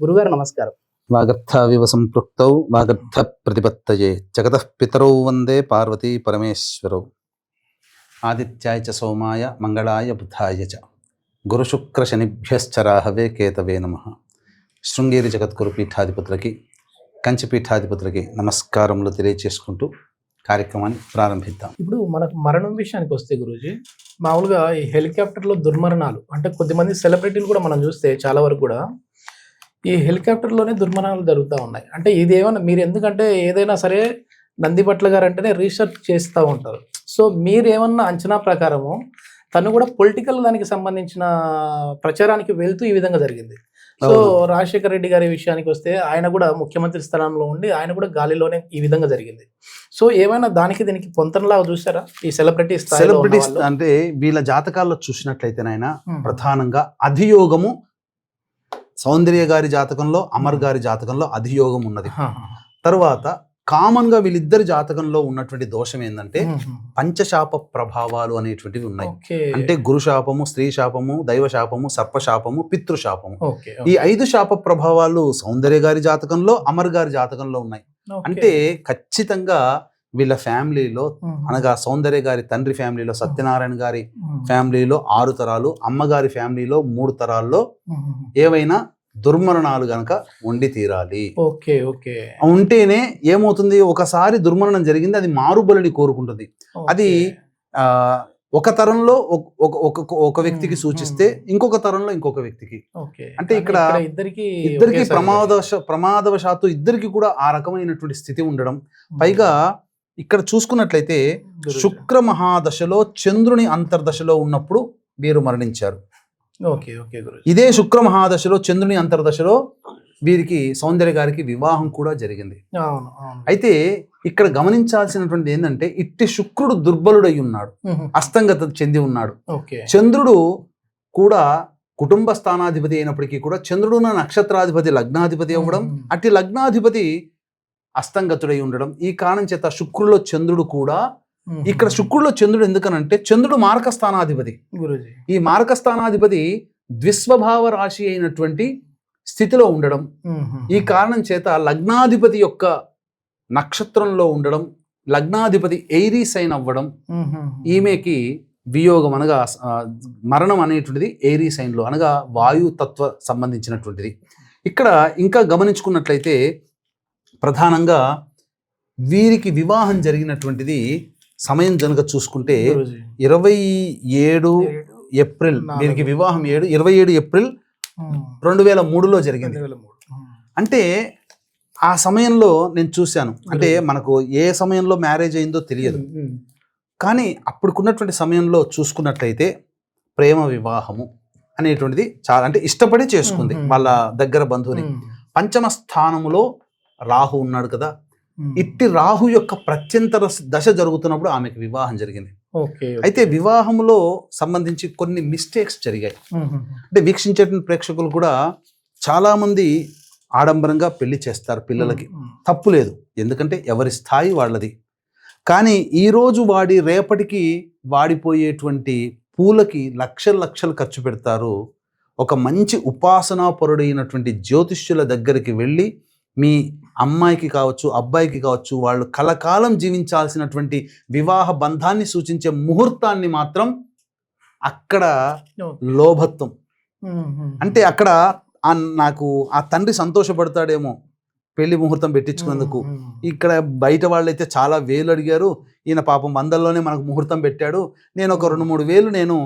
గురుగారు నమస్కారం. వాగర్థావివ సంపృక్తౌ వాగర్థ ప్రతిపత్తయే జగతః పితరౌ వందే పార్వతీ పరమేశ్వరౌ. ఆదిత్యాయ చ సోమాయ మంగళాయ బుధాయ చ గురుశుక్ర శనిభ్యశ్చ రాహవే కేతవే నమః. శృంగేరి జగద్గురు పీఠాధిపతులకి, కంచి పీఠాధిపతులకి నమస్కారములు తెలియచేసుకుంటూ కార్యక్రమాన్ని ప్రారంభిద్దాం. ఇప్పుడు మనకు మరణం విషయానికి వస్తే గురూజీ, మామూలుగా ఈ హెలికాప్టర్లో దుర్మరణాలు అంటే కొద్దిమంది సెలబ్రిటీలు కూడా మనం చూస్తే చాలా వరకు కూడా ఈ హెలికాప్టర్లోనే దుర్మరణాలు జరుగుతూ ఉన్నాయి. అంటే ఇది ఏమన్నా మీరు ఎందుకంటే ఏదైనా సరే నందిపట్ల గారు అంటేనే రీసెర్చ్ చేస్తూ ఉంటారు. సో మీరు ఏమన్నా అంచనా ప్రకారము తను కూడా పొలిటికల్ దానికి సంబంధించిన ప్రచారానికి వెళ్తూ ఈ విధంగా జరిగింది. సో రాజశేఖర రెడ్డి గారి విషయానికి వస్తే ఆయన కూడా ముఖ్యమంత్రి స్థానంలో ఉండి ఆయన కూడా గాలిలోనే ఈ విధంగా జరిగింది. సో ఏమైనా దానికి దీనికి పొంతనలాగా చూసారా ఈ సెలబ్రిటీస్ అంటే వీళ్ళ జాతకాల్లో చూసినట్లయితే నాయన ప్రధానంగా అధియోగము సౌందర్య గారి జాతకంలో, అమర్ గారి జాతకంలో అధియోగం ఉన్నది. తర్వాత కామన్ గా వీళ్ళిద్దరి జాతకంలో ఉన్నటువంటి దోషం ఏంటంటే పంచశాప ప్రభావాలు అనేటువంటివి ఉన్నాయి. అంటే గురు శాపము, స్త్రీ శాపము, దైవ శాపము, సర్పశాపము, పితృశాపము. ఈ 5 శాప ప్రభావాలు సౌందర్య గారి జాతకంలో, అమర్ గారి జాతకంలో ఉన్నాయి. అంటే ఖచ్చితంగా వీళ్ళ ఫ్యామిలీలో అనగా సౌందర్య గారి తండ్రి ఫ్యామిలీలో, సత్యనారాయణ గారి ఫ్యామిలీలో 6 తరాలు, అమ్మగారి ఫ్యామిలీలో 3 తరాల్లో ఏవైనా దుర్మరణాలు గనక ఉండి తీరాలి. ఉంటేనే ఏమవుతుంది, ఒకసారి దుర్మరణం జరిగింది, అది మారుబలిని కోరుకుంటుంది. అది ఒక తరంలో ఒక వ్యక్తికి సూచిస్తే ఇంకొక తరంలో ఇంకొక వ్యక్తికి. అంటే ఇక్కడ ఇద్దరికి ప్రమాదవశాత్తు ఇద్దరికి కూడా ఆ రకమైనటువంటి స్థితి ఉండడం. పైగా ఇక్కడ చూసుకున్నట్లయితే శుక్ర మహాదశలో చంద్రుని అంతర్దశలో ఉన్నప్పుడు వీరు మరణించారు. ఇదే శుక్ర మహాదశలో చంద్రుని అంతర్దశలో వీరికి సౌందర్య గారికి వివాహం కూడా జరిగింది. అయితే ఇక్కడ గమనించాల్సినటువంటి ఏంటంటే ఇట్టి శుక్రుడు దుర్బలుడై ఉన్నాడు, అస్తంగత చెంది ఉన్నాడు. చంద్రుడు కూడా కుటుంబ స్థానాధిపతి అయినప్పటికీ కూడా చంద్రుడు నక్షత్రాధిపతి, లగ్నాధిపతి అవ్వడం, అట్టి లగ్నాధిపతి అస్తంగతుడై ఉండడం. ఈ కారణం చేత శుక్రులో చంద్రుడు కూడా, ఇక్కడ శుక్రులో చంద్రుడు ఎందుకనంటే చంద్రుడు మారక స్థానాధిపతి. ఈ మారక స్థానాధిపతి ద్విస్వభావ రాశి అయినటువంటి స్థితిలో ఉండడం, ఈ కారణం చేత లగ్నాధిపతి యొక్క నక్షత్రంలో ఉండడం, లగ్నాధిపతి ఎయిరీ సైన్ అవ్వడం, ఈమెకి వియోగం అనగా మరణం అనేటువంటిది ఎయిరీ సైన్లో అనగా వాయుతత్వ సంబంధించినటువంటిది. ఇక్కడ ఇంకా గమనించుకున్నట్లయితే ప్రధానంగా వీరికి వివాహం జరిగినటువంటిది సమయం కనుక చూసుకుంటే 27 ఏప్రిల్ వీరికి వివాహం 27 ఏప్రిల్ 2003లో జరిగింది. అంటే ఆ సమయంలో నేను చూశాను, అంటే మనకు ఏ సమయంలో మ్యారేజ్ అయిందో తెలియదు, కానీ అప్పుడుకున్నటువంటి సమయంలో చూసుకున్నట్లయితే ప్రేమ వివాహము అనేటువంటిది చాలా, అంటే ఇష్టపడి చేసుకుంది వాళ్ళ దగ్గర బంధువుని. పంచమ స్థానములో రాహు ఉన్నాడు కదా, ఇట్టి రాహు యొక్క ప్రత్యంతర దశ జరుగుతున్నప్పుడు ఆమెకు వివాహం జరిగింది. అయితే వివాహంలో సంబంధించి కొన్ని మిస్టేక్స్ జరిగాయి. అంటే వీక్షించేటువంటి ప్రేక్షకులు కూడా చాలా మంది ఆడంబరంగా పెళ్లి చేస్తారు పిల్లలకి, తప్పు లేదు, ఎందుకంటే ఎవరి స్థాయి వాళ్ళది. కానీ ఈరోజు వాడి రేపటికి వాడిపోయేటువంటి పూలకి లక్షలు ఖర్చు పెడతారు. ఒక మంచి ఉపాసనాపరుడైనటువంటి జ్యోతిష్యుల దగ్గరికి వెళ్ళి మీ అమ్మాయికి కావచ్చు, అబ్బాయికి కావచ్చు, వాళ్ళు కలకాలం జీవించాల్సినటువంటి వివాహ బంధాన్ని సూచించే ముహూర్తాన్ని మాత్రం అక్కడ లోభత్వం. అంటే అక్కడ నాకు ఆ తండ్రి సంతోషపడతాడేమో పెళ్లి ముహూర్తం పెట్టించుకున్నందుకు. ఇక్కడ బయట వాళ్ళైతే చాలా వేలు అడిగారు, ఈయన పాపం 100లోనే మనకు ముహూర్తం పెట్టాడు, నేను ఒక 2-3 వేలు నేను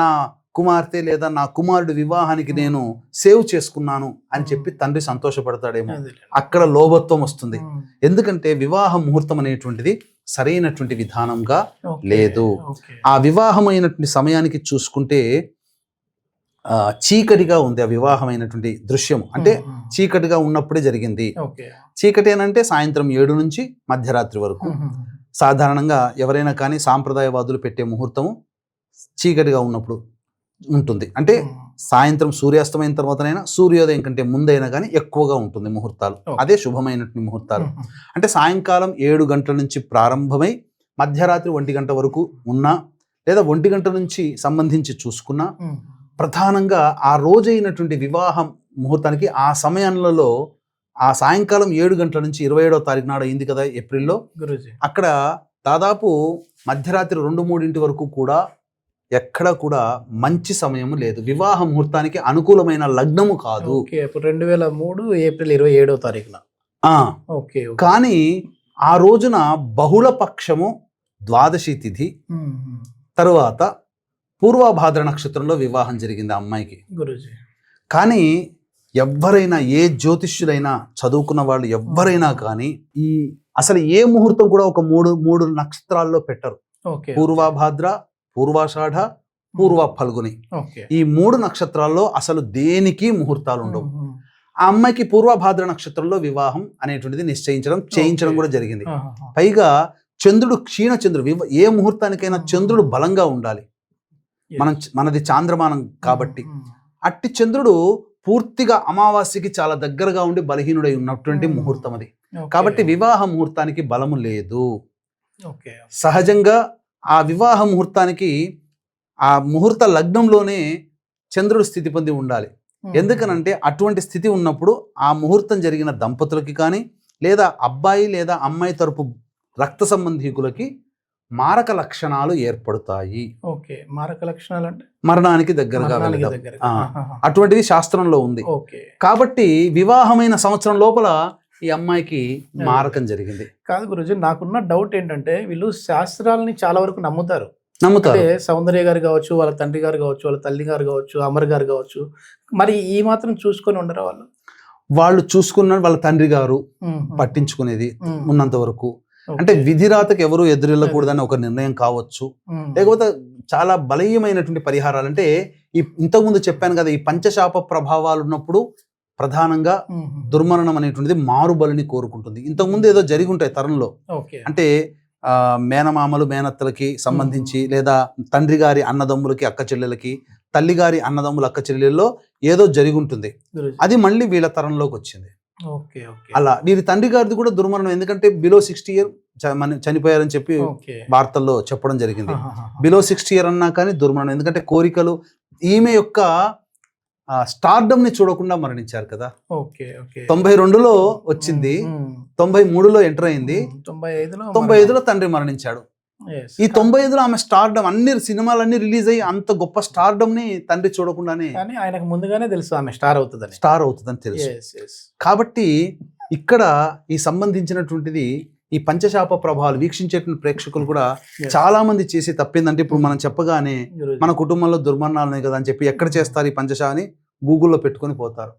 నా కుమార్తె లేదా నా కుమారుడి వివాహానికి నేను సేవ్ చేసుకున్నాను అని చెప్పి తండ్రి సంతోషపడతాడేమో. అక్కడ లోభత్వం వస్తుంది. ఎందుకంటే వివాహ ముహూర్తం అనేటువంటిది సరైనటువంటి విధానంగా లేదు. ఆ వివాహమైనటువంటి సమయానికి చూసుకుంటే చీకటిగా ఉంది ఆ వివాహమైనటువంటి దృశ్యం. అంటే చీకటిగా ఉన్నప్పుడే జరిగింది. చీకటి అనంటే సాయంత్రం 7 నుంచి మధ్యరాత్రి వరకు. సాధారణంగా ఎవరైనా కానీ సాంప్రదాయవాదులు పెట్టే ముహూర్తము చీకటిగా ఉన్నప్పుడు ఉంటుంది. అంటే సాయంత్రం సూర్యాస్తమైన తర్వాతనైనా, సూర్యోదయం కంటే ముందైనా కానీ ఎక్కువగా ఉంటుంది ముహూర్తాలు. అదే శుభమైనటువంటి ముహూర్తాలు. అంటే సాయంకాలం 7 గంటల నుంచి ప్రారంభమై మధ్యరాత్రి 1 గంట వరకు ఉన్నా, లేదా 1 గంట నుంచి సంబంధించి చూసుకున్నా, ప్రధానంగా ఆ రోజైనటువంటి వివాహం ముహూర్తానికి ఆ సమయంలో ఆ సాయంకాలం 7 గంటల నుంచి 27వ తారీఖు నాడు అయింది కదా ఏప్రిల్లో. గురూజీ. అక్కడ దాదాపు మధ్యరాత్రి 2-3 వరకు కూడా ఎక్కడ కూడా మంచి సమయం లేదు. వివాహ ముహూర్తానికి అనుకూలమైన లగ్నము కాదు. ఓకే. అప్పుడు 2003 ఏప్రిల్ 27వ తారీఖున. ఓకే. కానీ ఆ రోజున బహుళ పక్షము ద్వాదశి తిథి, తరువాత పూర్వభాద్ర నక్షత్రంలో వివాహం జరిగింది ఆ అమ్మాయికి. గురూజీ. కానీ ఎవ్వరైనా, ఏ జ్యోతిష్యులైనా, చదువుకున్న వాళ్ళు ఎవ్వరైనా కానీ అసలు ఏ ముహూర్తం కూడా ఒక మూడు నక్షత్రాల్లో పెట్టరు. పూర్వభాద్ర, పూర్వాషాఢ, పూర్వ ఫల్గుని, ఈ 3 నక్షత్రాల్లో అసలు దేనికి ముహూర్తాలు ఉండవు. ఆ అమ్మాయికి పూర్వభాద్ర నక్షత్రంలో వివాహం అనేటువంటిది చేయించడం కూడా జరిగింది. పైగా చంద్రుడు క్షీణచంద్రుడు, ఏ ముహూర్తానికైనా చంద్రుడు బలంగా ఉండాలి. మనది చాంద్రమానం కాబట్టి అట్టి చంద్రుడు పూర్తిగా అమావాస్యకి చాలా దగ్గరగా ఉండి బలహీనుడై ఉన్నటువంటి ముహూర్తం అది. కాబట్టి వివాహ ముహూర్తానికి బలము లేదు. సహజంగా ఆ వివాహ ముహూర్తానికి ఆ ముహూర్త లగ్నంలోనే చంద్రుడు స్థితి పొంది ఉండాలి. ఎందుకనంటే అటువంటి స్థితి ఉన్నప్పుడు ఆ ముహూర్తం జరిగిన దంపతులకి కానీ, లేదా అబ్బాయి లేదా అమ్మాయి తరపు రక్త సంబంధీకులకి మారక లక్షణాలు ఏర్పడతాయి. మారక లక్షణాలు అంటే మరణానికి దగ్గరగా వెళ్ళడం, అటువంటిది శాస్త్రంలో ఉంది. కాబట్టి వివాహమైన సంవత్సరం లోపల ఈ అమ్మాయికి మారకం జరిగింది. కాదు గురూజీ, నాకున్న డౌట్ ఏంటంటే వీళ్ళు శాస్త్రాలని చాలా వరకు నమ్ముతారు. సౌందర్య గారు కావచ్చు, వాళ్ళ తండ్రి గారు కావచ్చు, వాళ్ళ తల్లి గారు కావచ్చు, అమర్ గారు కావచ్చు, మరి ఈ మాత్రం చూసుకొని ఉండరు వాళ్ళు చూసుకున్న వాళ్ళ తండ్రి గారు పట్టించుకునేది ఉన్నంత వరకు. అంటే విధిరాతకు ఎవరు ఎదురెళ్ళకూడదని ఒక నిర్ణయం కావచ్చు. లేకపోతే చాలా బలీయమైనటువంటి పరిహారాలు అంటే ఇంతకుముందు చెప్పాను కదా, ఈ పంచశాప ప్రభావాలు ఉన్నప్పుడు ప్రధానంగా దుర్మరణం అనేటువంటిది మారుబలిని కోరుకుంటుంది. ఇంతకుముందు ఏదో జరిగి ఉంటాయి తరంలో, అంటే మేనమామలు మేనత్తలకి సంబంధించి, లేదా తండ్రి గారి అన్నదమ్ములకి అక్క చెల్లెలకి, తల్లి గారి అన్నదమ్ముల అక్క చెల్లెల్లో ఏదో జరిగి ఉంటుంది. అది మళ్ళీ వీళ్ళ తరంలోకి వచ్చింది. అలా వీరి తండ్రి గారిది కూడా దుర్మరణం. ఎందుకంటే బిలో 60 ఇయర్ చనిపోయారని చెప్పి వార్తల్లో చెప్పడం జరిగింది. బిలో 60 ఇయర్ అన్నా కానీ దుర్మరణం. ఎందుకంటే కోరికలు, ఈమె యొక్క స్టార్డమ్ ని చూడకుండా మరణించారు కదా. 92లో వచ్చింది, 93లో ఎంటర్ అయింది, 95లో తండ్రి మరణించాడు. ఈ 95లో ఆమె స్టార్డమ్, అన్ని సినిమాలన్నీ రిలీజ్ అయ్యి అంత గొప్ప స్టార్డమ్ ని తండ్రి చూడకుండానే, ఆయనకు ముందుగానే తెలుసు ఆమె స్టార్ అవుతుందని తెలుసు. కాబట్టి ఇక్కడ ఈ సంబంధించినటువంటిది ఈ పంచశాప ప్రభావాలు వీక్షించేటువంటి ప్రేక్షకులు కూడా చాలా మంది చేసి తప్పిందంటే, ఇప్పుడు మనం చెప్పగానే మన కుటుంబంలో దుర్మరణాలు ఉన్నాయి కదా అని చెప్పి ఎక్కడ చేస్తారు ఈ పంచశా అని గూగుల్లో పెట్టుకొని పోతారు.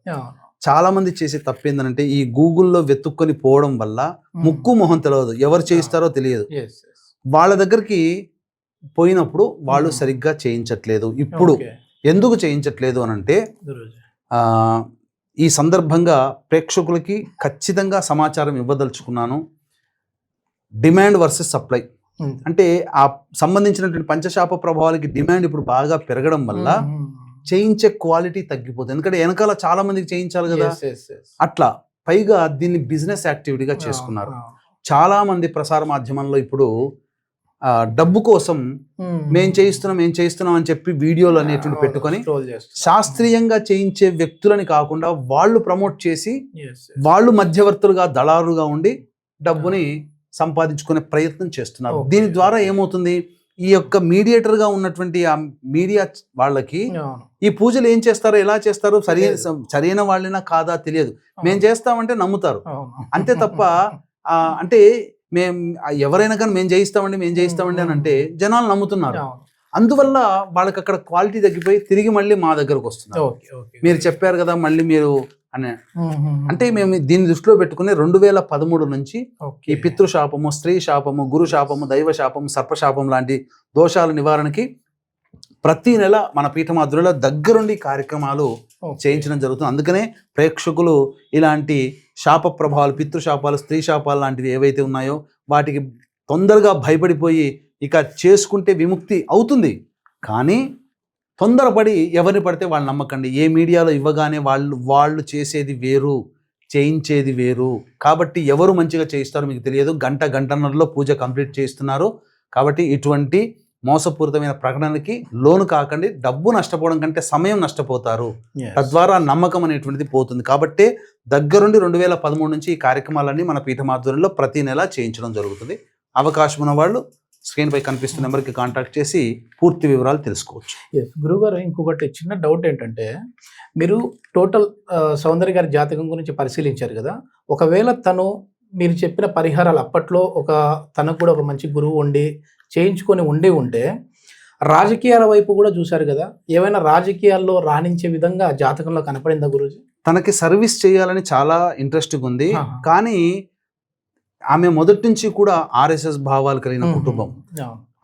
చాలా మంది చేసి తప్పిందనంటే ఈ గూగుల్లో వెతుక్కొని పోవడం వల్ల ముక్కు మొహం తెలియదు, ఎవరు చేయిస్తారో తెలియదు. వాళ్ళ దగ్గరికి పోయినప్పుడు వాళ్ళు సరిగ్గా చేయించట్లేదు. ఇప్పుడు ఎందుకు చేయించట్లేదు అనంటే, ఈ సందర్భంగా ప్రేక్షకులకి ఖచ్చితంగా సమాచారం ఇవ్వదలుచుకున్నాను. డిమాండ్ వర్సెస్ సప్లై అంటే ఆ సంబంధించినటువంటి పంచశాప ప్రభావాలకి డిమాండ్ ఇప్పుడు బాగా పెరగడం వల్ల చేయించే క్వాలిటీ తగ్గిపోతుంది. ఎందుకంటే వెనకాల చాలా మందికి చేయించాలి కదా. అట్లా పైగా దీన్ని బిజినెస్ యాక్టివిటీగా చేసుకున్నారు. చాలా మంది ప్రసార మాధ్యమంలో ఇప్పుడు డబ్బు కోసం మేం చేయిస్తున్నాం అని చెప్పి వీడియోలు అనేటువంటి పెట్టుకొని శాస్త్రీయంగా చేయించే వ్యక్తులని కాకుండా వాళ్ళు ప్రమోట్ చేసి వాళ్ళు మధ్యవర్తులుగా దళారుగా ఉండి డబ్బుని సంపాదించుకునే ప్రయత్నం చేస్తున్నారు. దీని ద్వారా ఏమవుతుంది, ఈ యొక్క మీడియేటర్ గా ఉన్నటువంటి ఆ మీడియా వాళ్ళకి ఈ పూజలు ఏం చేస్తారో, ఎలా చేస్తారో, సరైన వాళ్ళైనా కాదా తెలియదు. మేం చేస్తామంటే నమ్ముతారు అంతే తప్ప, అంటే ఎవరైనా కానీ మేము చేయిస్తామండి అని అంటే జనాలు నమ్ముతున్నారు. అందువల్ల వాళ్ళకి అక్కడ క్వాలిటీ తగ్గిపోయి తిరిగి మళ్ళీ మా దగ్గరకు వస్తున్నారు. మీరు చెప్పారు కదా మళ్ళీ మీరు అనే, అంటే మేము దీన్ని దృష్టిలో పెట్టుకుని 2013 నుంచి ఈ పితృశాపము, స్త్రీ శాపము, గురు శాపము, దైవ శాపము, సర్పశాపం లాంటి దోషాల నివారణకి ప్రతి నెల మన పీఠమాధురుల దగ్గరుండి కార్యక్రమాలు చేయించడం జరుగుతుంది. అందుకనే ప్రేక్షకులు ఇలాంటి శాప ప్రభావాలు, పితృశాపాలు, స్త్రీ శాపాలు లాంటివి ఏవైతే ఉన్నాయో వాటికి తొందరగా భయపడిపోయి ఇక చేసుకుంటే విముక్తి అవుతుంది. కానీ తొందరపడి ఎవరిని పడితే వాళ్ళు నమ్మకండి. ఏ మీడియాలో ఇవ్వగానే వాళ్ళు చేసేది వేరు, చేయించేది వేరు. కాబట్టి ఎవరు మంచిగా చేయిస్తారో మీకు తెలియదు. గంటన్నరలో పూజ కంప్లీట్ చేస్తున్నారు. కాబట్టి ఇటువంటి మోసపూరితమైన ప్రకటనలకి లోను కాకండి. డబ్బు నష్టపోవడం కంటే సమయం నష్టపోతారు. Yes. తద్వారా నమ్మకం అనేటువంటిది పోతుంది. కాబట్టి దగ్గరుండి 2013 నుంచి ఈ కార్యక్రమాలన్నీ మన పీఠం ఆధ్వర్యంలో ప్రతి నెల చేయించడం జరుగుతుంది. అవకాశం ఉన్న వాళ్ళు స్క్రీన్ పై కనిపిస్తున్న నెంబర్కి కాంటాక్ట్ చేసి పూర్తి వివరాలు తెలుసుకోవచ్చు. ఎస్ గురుగారు, ఇంకొకటి చిన్న డౌట్ ఏంటంటే, మీరు టోటల్ సౌందర్య గారి జాతకం గురించి పరిశీలించారు కదా, ఒకవేళ తను మీరు చెప్పిన పరిహారాలు అప్పట్లో తనకు కూడా ఒక మంచి గురువు ఉండి చేయించుకొని ఉంటే రాజకీయాల వైపు కూడా చూశారు కదా, ఏమైనా రాజకీయాల్లో రాణించే విధంగా జాతకంలో కనపడిందా గురూజీ? తనకి సర్వీస్ చేయాలని చాలా ఇంట్రెస్ట్గా ఉంది. కానీ ఆమె మొదటి నుంచి కూడా ఆర్ఎస్ఎస్ భావాలు కలిగిన కుటుంబం,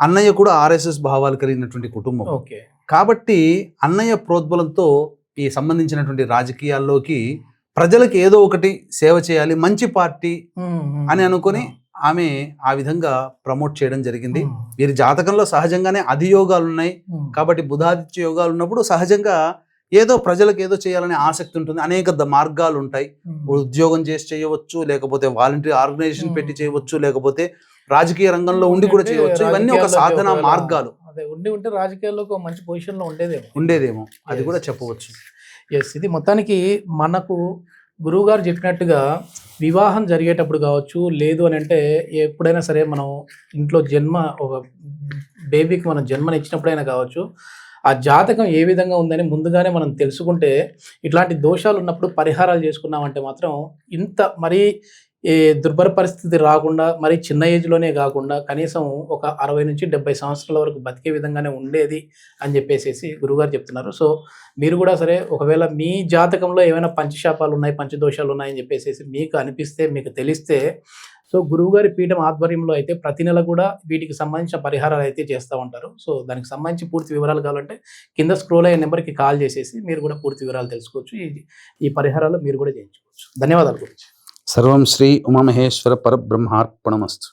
అన్నయ్య కూడా ఆర్ఎస్ఎస్ భావాలు కలిగినటువంటి కుటుంబం. కాబట్టి అన్నయ్య ప్రోద్బలంతో ఈ సంబంధించినటువంటి రాజకీయాల్లోకి ప్రజలకు ఏదో ఒకటి సేవ చేయాలి, మంచి పార్టీ అని అనుకొని ఆమె ఆ విధంగా ప్రమోట్ చేయడం జరిగింది. వీరి జాతకంలో సహజంగానే అధియోగాలు ఉన్నాయి. కాబట్టి బుధాదిత్య యోగాలు ఉన్నప్పుడు సహజంగా ఏదో ప్రజలకు ఏదో చేయాలనే ఆసక్తి ఉంటుంది. అనేక మార్గాలు ఉంటాయి. ఉద్యోగం చేసి చేయవచ్చు, లేకపోతే వాలంటీర్ ఆర్గనైజేషన్ పెట్టి చేయవచ్చు, లేకపోతే రాజకీయ రంగంలో ఉండి కూడా చేయవచ్చు. ఇవన్నీ ఒక సాధన మార్గాలు. ఉంటే రాజకీయాల్లో ఒక మంచి పొజిషన్ లో ఉండేదేమో అది కూడా చెప్పవచ్చు. ఎస్, ఇది మొత్తానికి మనకు గురువు గారు చెప్పినట్టుగా వివాహం జరిగేటప్పుడు కావచ్చు, లేదు అని అంటే ఎప్పుడైనా సరే మనం ఇంట్లో ఒక బేబీకి మనం జన్మనిచ్చినప్పుడైనా కావచ్చు, ఆ జాతకం ఏ విధంగా ఉందని ముందుగానే మనం తెలుసుకుంటే, ఇట్లాంటి దోషాలు ఉన్నప్పుడు పరిహారాలు చేసుకున్నామంటే మాత్రం ఇంత మరీ దుర్భర పరిస్థితి రాకుండా, మరి చిన్న ఏజ్లోనే కాకుండా కనీసం ఒక 60 నుంచి 70 సంవత్సరాల వరకు బతికే విధంగానే ఉండేది అని చెప్పేసి గురువుగారు చెప్తున్నారు. సో మీరు కూడా సరే, ఒకవేళ మీ జాతకంలో ఏమైనా పంచశాపాలు ఉన్నాయి, పంచదోషాలు ఉన్నాయని చెప్పేసి మీకు అనిపిస్తే, మీకు తెలిస్తే, సో గురువుగారి పీఠం ఆధ్వర్యంలో అయితే ప్రతి నెల కూడా వీటికి సంబంధించిన పరిహారాలు అయితే చేస్తూ ఉంటారు. సో దానికి సంబంధించి పూర్తి వివరాలు కావాలంటే కింద స్క్రోల్ అయ్యే నెంబర్కి కాల్ చేసేసి మీరు కూడా పూర్తి వివరాలు తెలుసుకోవచ్చు. ఈ పరిహారాలు మీరు కూడా చేయించుకోవచ్చు. ధన్యవాదాలు గురించి. సర్వం శ్రీ ఉమామహేశ్వర పరబ్రహ్మార్పణమస్తు.